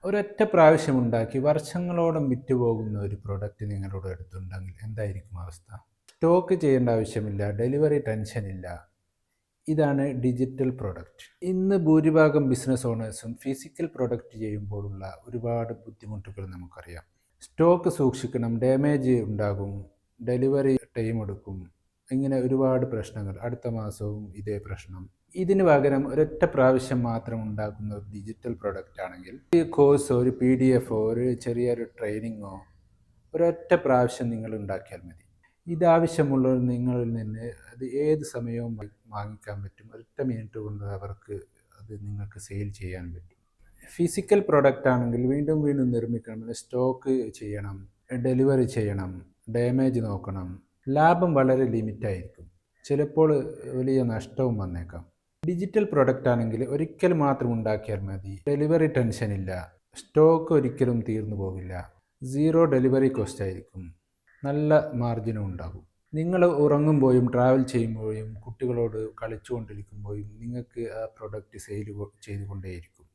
ഒരൊറ്റ പ്രാവശ്യം ഉണ്ടാക്കി വർഷങ്ങളോളം വിറ്റുപോകുന്ന ഒരു പ്രൊഡക്റ്റ് നിങ്ങളുടെ അടുത്തുണ്ടെങ്കിൽ എന്തായിരിക്കും അവസ്ഥ? സ്റ്റോക്ക് ചെയ്യേണ്ട ആവശ്യമില്ല, ഡെലിവറി ടെൻഷനില്ല. ഇതാണ് ഡിജിറ്റൽ പ്രൊഡക്റ്റ്. ഇന്ന് ഭൂരിഭാഗം ബിസിനസ് ഓണേഴ്സും ഫിസിക്കൽ പ്രൊഡക്റ്റ് ചെയ്യുമ്പോഴുള്ള ഒരുപാട് ബുദ്ധിമുട്ടുകൾ നമുക്കറിയാം. സ്റ്റോക്ക് സൂക്ഷിക്കണം, ഡാമേജ് ഉണ്ടാകും, ഡെലിവറി ടൈം എടുക്കും, ഇങ്ങനെ ഒരുപാട് പ്രശ്നങ്ങൾ. അടുത്ത മാസവും ഇതേ പ്രശ്നം. ഇതിന് പകരം ഒരൊറ്റ പ്രാവശ്യം മാത്രം ഉണ്ടാക്കുന്ന ഒരു ഡിജിറ്റൽ പ്രൊഡക്റ്റ് ആണെങ്കിൽ ഒരു കോഴ്സോ ഒരു PDF ഒരു ചെറിയൊരു ട്രെയിനിങ്ങോ ഒരൊറ്റ പ്രാവശ്യം നിങ്ങൾ ഉണ്ടാക്കിയാൽ മതി. ഇതാവശ്യമുള്ളവർ നിങ്ങളിൽ നിന്ന് അത് ഏത് സമയവും വാങ്ങിക്കാൻ പറ്റും. ഒരൊറ്റ മിനിറ്റ് കൊണ്ട് അവർക്ക് അത് നിങ്ങൾക്ക് സെയിൽ ചെയ്യാൻ പറ്റും. ഫിസിക്കൽ പ്രൊഡക്റ്റ് ആണെങ്കിൽ വീണ്ടും വീണ്ടും നിർമ്മിക്കണം, സ്റ്റോക്ക് ചെയ്യണം, ഡെലിവറി ചെയ്യണം, ഡാമേജ് നോക്കണം. ലാഭം വളരെ ലിമിറ്റായിരിക്കും, ചിലപ്പോൾ വലിയ നഷ്ടവും വന്നേക്കാം. ഡിജിറ്റൽ പ്രൊഡക്റ്റ് ആണെങ്കിൽ ഒരിക്കൽ മാത്രം ഉണ്ടാക്കിയാൽ മതി, ഡെലിവറി ടെൻഷനില്ല, സ്റ്റോക്ക് ഒരിക്കലും തീർന്നു പോകില്ല, സീറോ ഡെലിവറി കോസ്റ്റ് ആയിരിക്കും, നല്ല മാർജിനും ഉണ്ടാകും. നിങ്ങൾ ഉറങ്ങുമ്പോഴും ട്രാവൽ ചെയ്യുമ്പോഴും കുട്ടികളോട് കളിച്ചുകൊണ്ടിരിക്കുമ്പോഴും നിങ്ങൾക്ക് ആ പ്രൊഡക്റ്റ് സെയിൽ ചെയ്തുകൊണ്ടേയിരിക്കും.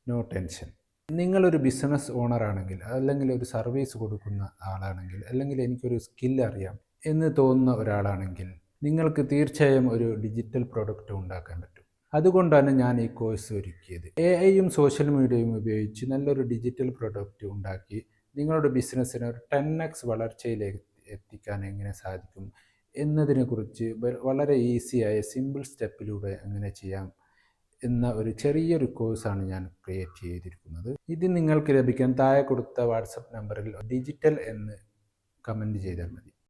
No tension. നിങ്ങളൊരു ബിസിനസ് ഓണർ ആണെങ്കിൽ, അല്ലെങ്കിൽ ഒരു സർവീസ് കൊടുക്കുന്ന ആളാണെങ്കിൽ, അല്ലെങ്കിൽ എനിക്കൊരു സ്കിൽ അറിയാം എന്ന് തോന്നുന്ന ഒരാളാണെങ്കിൽ നിങ്ങൾക്ക് തീർച്ചയായും ഒരു ഡിജിറ്റൽ പ്രൊഡക്റ്റ് ഉണ്ടാക്കാൻ പറ്റും. അതുകൊണ്ടാണ് ഞാൻ ഈ കോഴ്സ് ഒരുക്കിയത്. AI-യും സോഷ്യൽ മീഡിയയും ഉപയോഗിച്ച് നല്ലൊരു ഡിജിറ്റൽ പ്രൊഡക്റ്റ് ഉണ്ടാക്കി നിങ്ങളുടെ ബിസിനസ്സിനെ ഒരു 10x വളർച്ചയിലേക്ക് എത്തിക്കാൻ എങ്ങനെ സാധിക്കും എന്നതിനെക്കുറിച്ച് വളരെ ഈസിയായ സിമ്പിൾ സ്റ്റെപ്പിലൂടെ എങ്ങനെ ചെയ്യാം എന്ന ഒരു ചെറിയൊരു കോഴ്സാണ് ഞാൻ ക്രിയേറ്റ് ചെയ്തിരിക്കുന്നത്. ഇത് നിങ്ങൾക്ക് ലഭിക്കാൻ താഴെ കൊടുത്ത വാട്സപ്പ് നമ്പറിൽ ഡിജിറ്റൽ എന്ന് കമൻറ്റ് ചെയ്താൽ മതി.